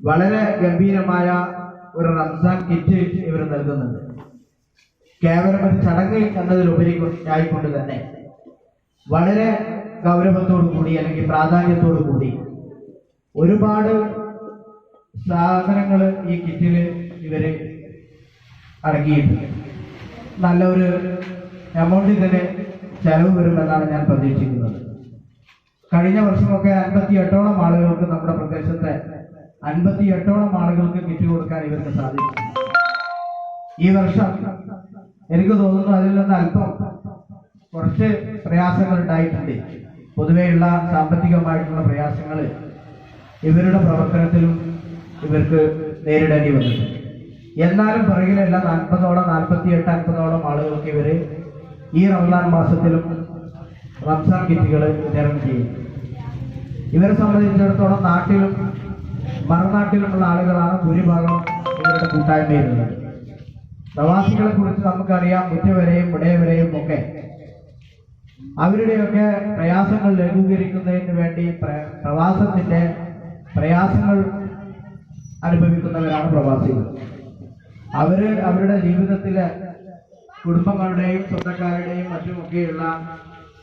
വളരെ ഗംഭീരമായ ഒരു റംസാൻ കിറ്റ് ഇവർ നൽകുന്നുണ്ട്. കേവലം ഒരു ചടങ്ങ് എന്നതിലുപരി ആയിക്കൊണ്ട് തന്നെ വളരെ ഗൗരവത്തോടു കൂടി അല്ലെങ്കിൽ പ്രാധാന്യത്തോടു കൂടി ഒരുപാട് സാധനങ്ങൾ ഈ കിറ്റിൽ ഇവര് അടങ്ങിയിട്ടുണ്ട്. നല്ലൊരു എമൗണ്ടിൽ തന്നെ ചെലവ് വരുമെന്നാണ് ഞാൻ പ്രതീക്ഷിക്കുന്നത്. കഴിഞ്ഞ വർഷമൊക്കെ 58ഓളം ആളുകൾക്ക് നമ്മുടെ പ്രദേശത്തെ 58ഓളം ആളുകൾക്ക് കിറ്റ് കൊടുക്കാൻ ഇവർക്ക് സാധിച്ചു. ഈ വർഷം എനിക്ക് തോന്നുന്നു അതിൽ നിന്ന് അല്പം കുറച്ച് പ്രയാസങ്ങൾ ഉണ്ടായിട്ടുണ്ട്. പൊതുവെയുള്ള സാമ്പത്തികമായിട്ടുള്ള പ്രയാസങ്ങൾ ഇവരുടെ പ്രവർത്തനത്തിലും ഇവർക്ക് നേരിടേണ്ടി വന്നിട്ടുണ്ട്. എന്നാലും പുറകിലല്ല 40ഓളം 48 50ഓളം ആളുകൾക്ക് ഇവര് ഈ റമദാൻ മാസത്തിലും റംസാൻ കിറ്റുകൾ വിതരണം ചെയ്യും. ഇവരെ സംബന്ധിച്ചിടത്തോളം നാട്ടിലും മറുനാട്ടിലുമുള്ള ആളുകളാണ് ഭൂരിഭാഗം ഇവരുടെ കൂട്ടായ്മയിലുള്ളത്. പ്രവാസികളെ കുറിച്ച് നമുക്കറിയാം. മുറ്റവരെയും ഇടയവരെയും ഒക്കെ അവരുടെയൊക്കെ പ്രയാസങ്ങൾ ലഘൂകരിക്കുന്നതിന് വേണ്ടി പ്രവാസത്തിന്റെ പ്രയാസങ്ങൾ അനുഭവിക്കുന്നവരാണ് പ്രവാസികൾ. അവരുടെ ജീവിതത്തിലെ കുടുംബങ്ങളുടെയും സ്വന്തക്കാരുടെയും മറ്റുമൊക്കെയുള്ള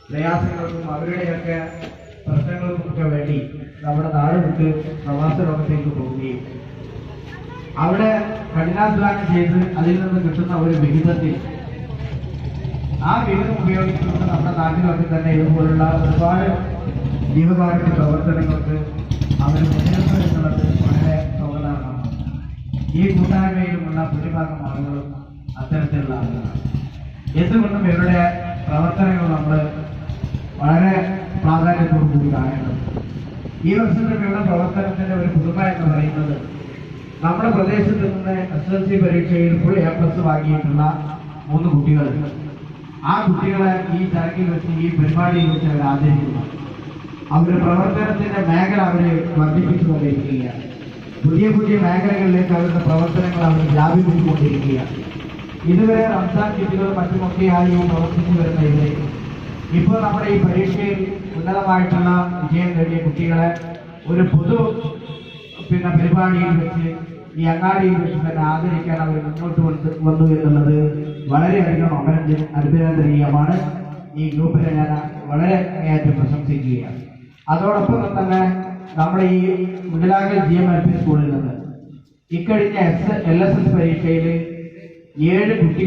പ്രയാസങ്ങൾക്കും അവരുടെയൊക്കെ പ്രശ്നങ്ങൾക്കുമൊക്കെ വേണ്ടി നമ്മുടെ നാട് വിട്ട് പ്രവാസ ലോകത്തേക്ക് പോവുകയും അവിടെ കഠിനാധ്വാനം ചെയ്ത് അതിൽ നിന്ന് കിട്ടുന്ന ഒരു വിഹിതത്തിൽ ആ വിഹിതം ഉപയോഗിച്ചുകൊണ്ട് നമ്മുടെ നാട്ടിലൊക്കെ തന്നെ ഇതുപോലുള്ള ഒരുപാട് ജീവകാരുണ്യ പ്രവർത്തനങ്ങൾക്ക് അവർ മുന്നേറുന്നു എന്നുള്ളത് വളരെ സ്വാഗതാർഹമാണ്. ഈ കൂട്ടായ്മയിലുമുള്ള ഭൂരിഭാഗം ആളുകളും അത്തരത്തിലുള്ള ആളുകളാണ്. എന്തുകൊണ്ടും ഇവരുടെ പ്രവർത്തനങ്ങൾ നമ്മൾ വളരെ പ്രാധാന്യത്തോടു കൂടി കാണേണ്ടത്. ഈ വർഷത്തേക്കുള്ള പ്രവർത്തനത്തിന്റെ ഒരു പുതുമ എന്ന് പറയുന്നത് നമ്മുടെ പ്രദേശത്ത് നിന്ന് SSLC പരീക്ഷയിൽ ഫുൾ A+ വാങ്ങിയിട്ടുള്ള 3 കുട്ടികൾ, ആ കുട്ടികളെ ഈ ചടങ്ങിൽ വെച്ച് ഈ പരിപാടിയിൽ വെച്ച് അവർ ആദരിക്കുന്നു. അവരുടെ പ്രവർത്തനത്തിന്റെ മേഖല അവരെ വർദ്ധിപ്പിച്ചുകൊണ്ടിരിക്കുകയാണ്. പുതിയ പുതിയ മേഖലകളിലേക്ക് അവരുടെ പ്രവർത്തനങ്ങൾ അവർ വ്യാപിപ്പിച്ചുകൊണ്ടിരിക്കുകയാണ്. ഇതുവരെ റംസാൻ കിറ്റുകളും മറ്റുമൊക്കെയായി പ്രവർത്തിച്ചു വരുന്ന ഇവരെ ഇപ്പോൾ നമ്മുടെ ഈ പരീക്ഷയിൽ ഉന്നതമായിട്ടുള്ള വിജയം നേടിയ കുട്ടികളെ ഒരു പൊതു പരിപാടിയിൽ വെച്ച് ഈ അങ്ങാടിയിൽ വെച്ച് തന്നെ ആദരിക്കാൻ അവർ മുന്നോട്ട് വന്നു എന്നുള്ളത് വളരെയധികം അഭിനന്ദനീയമാണ്. ഈ ഗ്രൂപ്പിനെ ഞാൻ വളരെ അങ്ങേയറ്റം പ്രശംസിക്കുകയാണ്. അതോടൊപ്പം തന്നെ നമ്മുടെ ഈ മുതലാകൽ GMLP സ്കൂളിൽ നിന്ന് ഇക്കഴിഞ്ഞ LSS പരീക്ഷയിൽ 7 കുട്ടികൾ